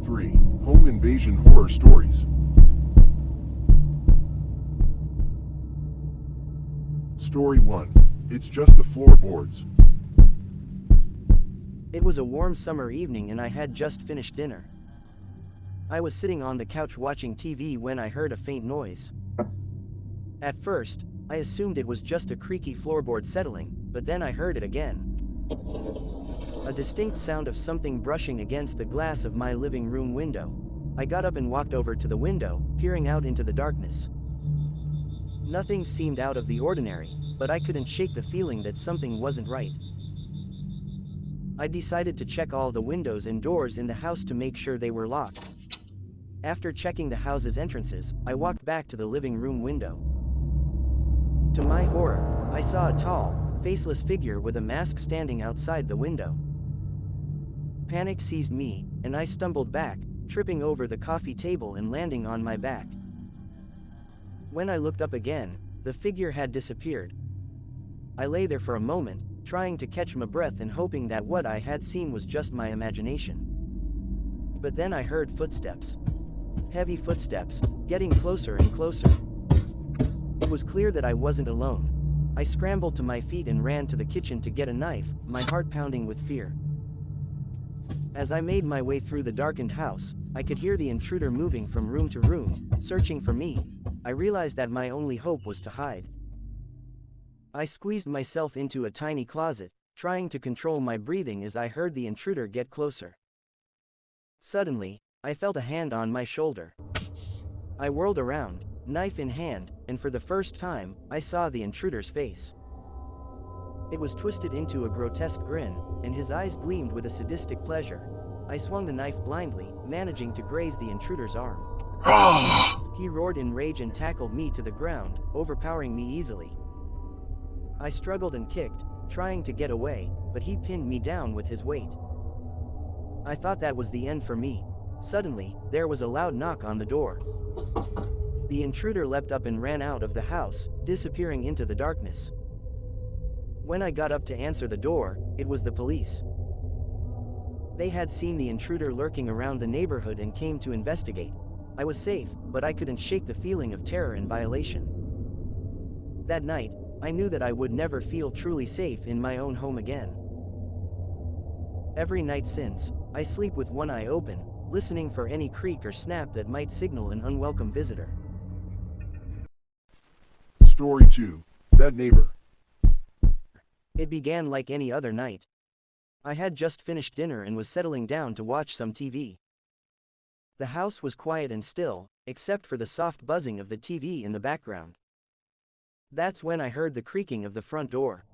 3. Home Invasion Horror Stories. Story 1. It's just the floorboards. It was a warm summer evening and I had just finished dinner. I was sitting on the couch watching TV when I heard a faint noise. At first, I assumed it was just a creaky floorboard settling, but then I heard it again. A distinct sound of something brushing against the glass of my living room window. I got up and walked over to the window, peering out into the darkness. Nothing seemed out of the ordinary, but I couldn't shake the feeling that something wasn't right. I decided to check all the windows and doors in the house to make sure they were locked. After checking the house's entrances, I walked back to the living room window. To my horror, I saw a tall, faceless figure with a mask standing outside the window. Panic seized me, and I stumbled back, tripping over the coffee table and landing on my back. When I looked up again, the figure had disappeared. I lay there for a moment, trying to catch my breath and hoping that what I had seen was just my imagination. But then I heard footsteps. Heavy footsteps, getting closer and closer. It was clear that I wasn't alone. I scrambled to my feet and ran to the kitchen to get a knife, my heart pounding with fear. As I made my way through the darkened house, I could hear the intruder moving from room to room, searching for me. I realized that my only hope was to hide. I squeezed myself into a tiny closet, trying to control my breathing as I heard the intruder get closer. Suddenly, I felt a hand on my shoulder. I whirled around, knife in hand, and for the first time, I saw the intruder's face. It was twisted into a grotesque grin, and his eyes gleamed with a sadistic pleasure. I swung the knife blindly, managing to graze the intruder's arm. He roared in rage and tackled me to the ground, overpowering me easily. I struggled and kicked, trying to get away, but he pinned me down with his weight. I thought that was the end for me. Suddenly, there was a loud knock on the door. The intruder leapt up and ran out of the house, disappearing into the darkness. When I got up to answer the door, it was the police. They had seen the intruder lurking around the neighborhood and came to investigate. I was safe, but I couldn't shake the feeling of terror and violation. That night, I knew that I would never feel truly safe in my own home again. Every night since, I sleep with one eye open, listening for any creak or snap that might signal an unwelcome visitor. Story 2. That Neighbor. It began like any other night. I had just finished dinner and was settling down to watch some TV. The house was quiet and still, except for the soft buzzing of the TV in the background. That's when I heard the creaking of the front door.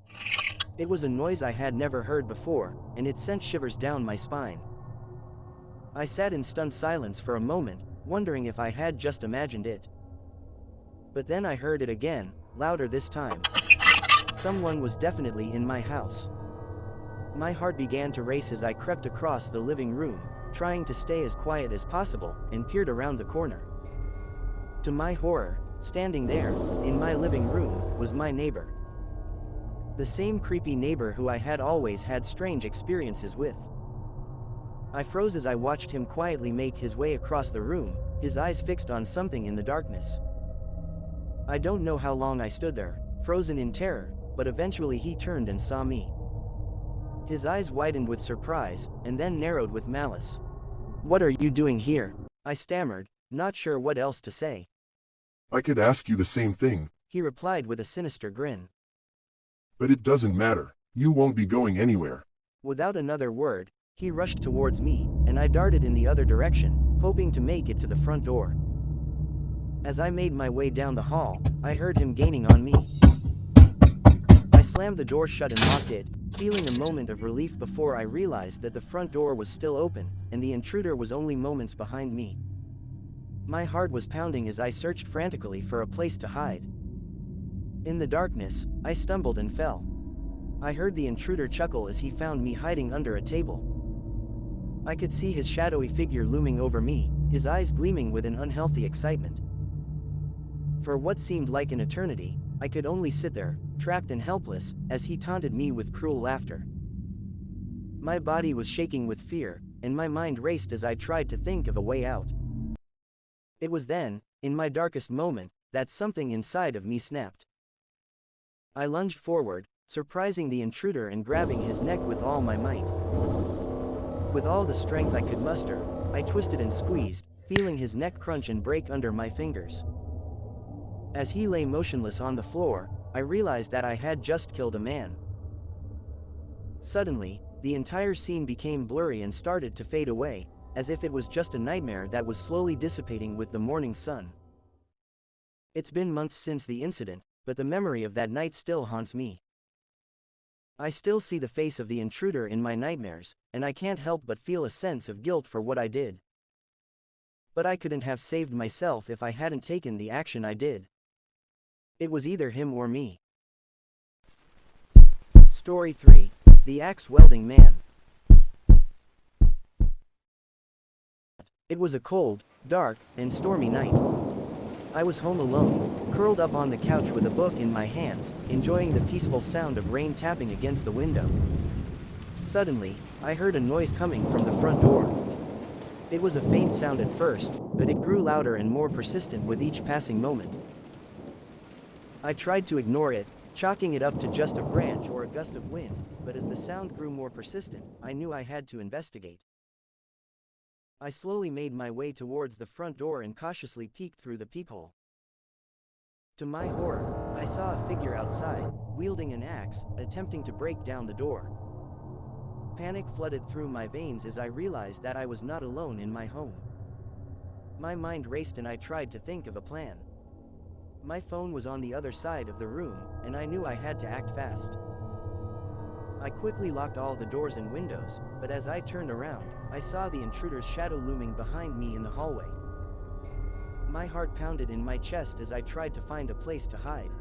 It was a noise I had never heard before, and it sent shivers down my spine. I sat in stunned silence for a moment, wondering if I had just imagined it. But then I heard it again, louder this time. Someone was definitely in my house. My heart began to race as I crept across the living room, trying to stay as quiet as possible, and peered around the corner. To my horror, standing there, in my living room, was my neighbor. The same creepy neighbor who I had always had strange experiences with. I froze as I watched him quietly make his way across the room, his eyes fixed on something in the darkness. I don't know how long I stood there, frozen in terror, but eventually he turned and saw me. His eyes widened with surprise, and then narrowed with malice. "What are you doing here?" I stammered, not sure what else to say. I could ask you the same thing. He replied with a sinister grin. But it doesn't matter. You won't be going anywhere. Without another word, he rushed towards me, and I darted in the other direction, hoping to make it to the front door. As I made my way down the hall, I heard him gaining on me. I slammed the door shut and locked it, feeling a moment of relief before I realized that the front door was still open, and the intruder was only moments behind me. My heart was pounding as I searched frantically for a place to hide. In the darkness, I stumbled and fell. I heard the intruder chuckle as he found me hiding under a table. I could see his shadowy figure looming over me, his eyes gleaming with an unhealthy excitement. For what seemed like an eternity, I could only sit there, trapped and helpless, as he taunted me with cruel laughter. My body was shaking with fear, and my mind raced as I tried to think of a way out. It was then, in my darkest moment, that something inside of me snapped. I lunged forward, surprising the intruder and grabbing his neck with all my might. With all the strength I could muster, I twisted and squeezed, feeling his neck crunch and break under my fingers. As he lay motionless on the floor, I realized that I had just killed a man. Suddenly, the entire scene became blurry and started to fade away, as if it was just a nightmare that was slowly dissipating with the morning sun. It's been months since the incident, but the memory of that night still haunts me. I still see the face of the intruder in my nightmares, and I can't help but feel a sense of guilt for what I did. But I couldn't have saved myself if I hadn't taken the action I did. It was either him or me. Story 3. The Axe Welding Man. It was a cold, dark, and stormy night. I was home alone, curled up on the couch with a book in my hands, enjoying the peaceful sound of rain tapping against the window. Suddenly, I heard a noise coming from the front door. It was a faint sound at first, but it grew louder and more persistent with each passing moment. I tried to ignore it, chalking it up to just a branch or a gust of wind, but as the sound grew more persistent, I knew I had to investigate. I slowly made my way towards the front door and cautiously peeked through the peephole. To my horror, I saw a figure outside, wielding an axe, attempting to break down the door. Panic flooded through my veins as I realized that I was not alone in my home. My mind raced and I tried to think of a plan. My phone was on the other side of the room, and I knew I had to act fast. I quickly locked all the doors and windows, but as I turned around, I saw the intruder's shadow looming behind me in the hallway. My heart pounded in my chest as I tried to find a place to hide.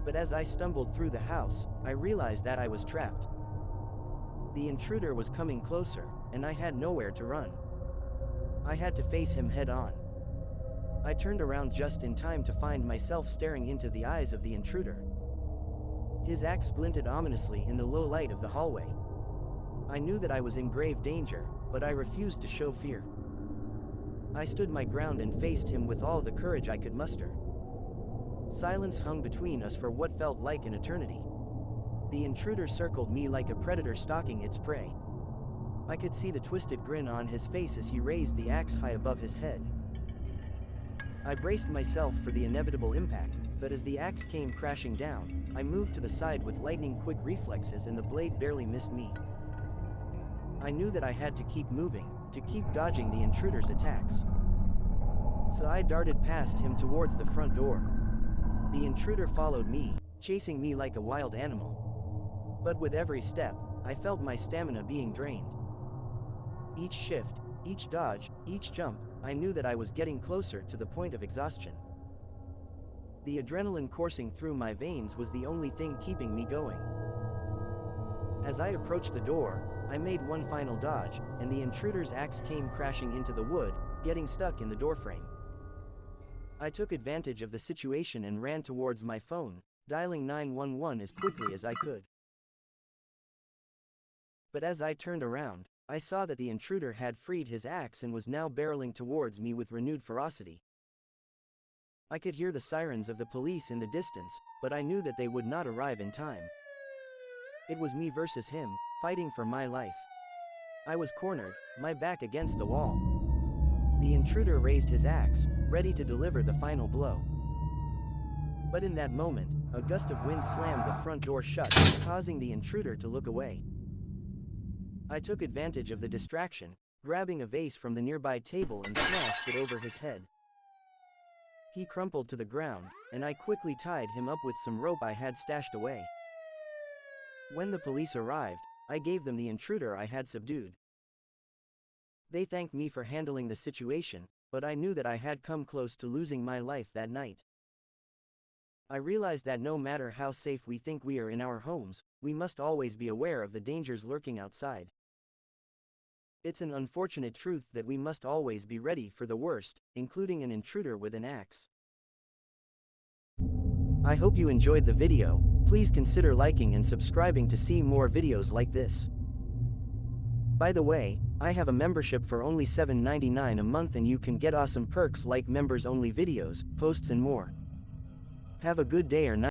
But as I stumbled through the house, I realized that I was trapped. The intruder was coming closer, and I had nowhere to run. I had to face him head on. I turned around just in time to find myself staring into the eyes of the intruder. His axe glinted ominously in the low light of the hallway. I knew that I was in grave danger, but I refused to show fear. I stood my ground and faced him with all the courage I could muster. Silence hung between us for what felt like an eternity. The intruder circled me like a predator stalking its prey. I could see the twisted grin on his face as he raised the axe high above his head. I braced myself for the inevitable impact, but as the axe came crashing down, I moved to the side with lightning-quick reflexes and the blade barely missed me. I knew that I had to keep moving, to keep dodging the intruder's attacks. So I darted past him towards the front door. The intruder followed me, chasing me like a wild animal. But with every step, I felt my stamina being drained. Each shift, each dodge, each jump, I knew that I was getting closer to the point of exhaustion. The adrenaline coursing through my veins was the only thing keeping me going. As I approached the door, I made one final dodge, and the intruder's axe came crashing into the wood, getting stuck in the doorframe. I took advantage of the situation and ran towards my phone, dialing 911 as quickly as I could. But as I turned around, I saw that the intruder had freed his axe and was now barreling towards me with renewed ferocity. I could hear the sirens of the police in the distance, but I knew that they would not arrive in time. It was me versus him, fighting for my life. I was cornered, my back against the wall. The intruder raised his axe, ready to deliver the final blow. But in that moment, a gust of wind slammed the front door shut, causing the intruder to look away. I took advantage of the distraction, grabbing a vase from the nearby table and smashed it over his head. He crumpled to the ground, and I quickly tied him up with some rope I had stashed away. When the police arrived, I gave them the intruder I had subdued. They thanked me for handling the situation, but I knew that I had come close to losing my life that night. I realized that no matter how safe we think we are in our homes, we must always be aware of the dangers lurking outside. It's an unfortunate truth that we must always be ready for the worst, including an intruder with an axe. I hope you enjoyed the video. Please consider liking and subscribing to see more videos like this. By the way, I have a membership for only $7.99 a month and you can get awesome perks like members-only videos, posts and more. Have a good day or night.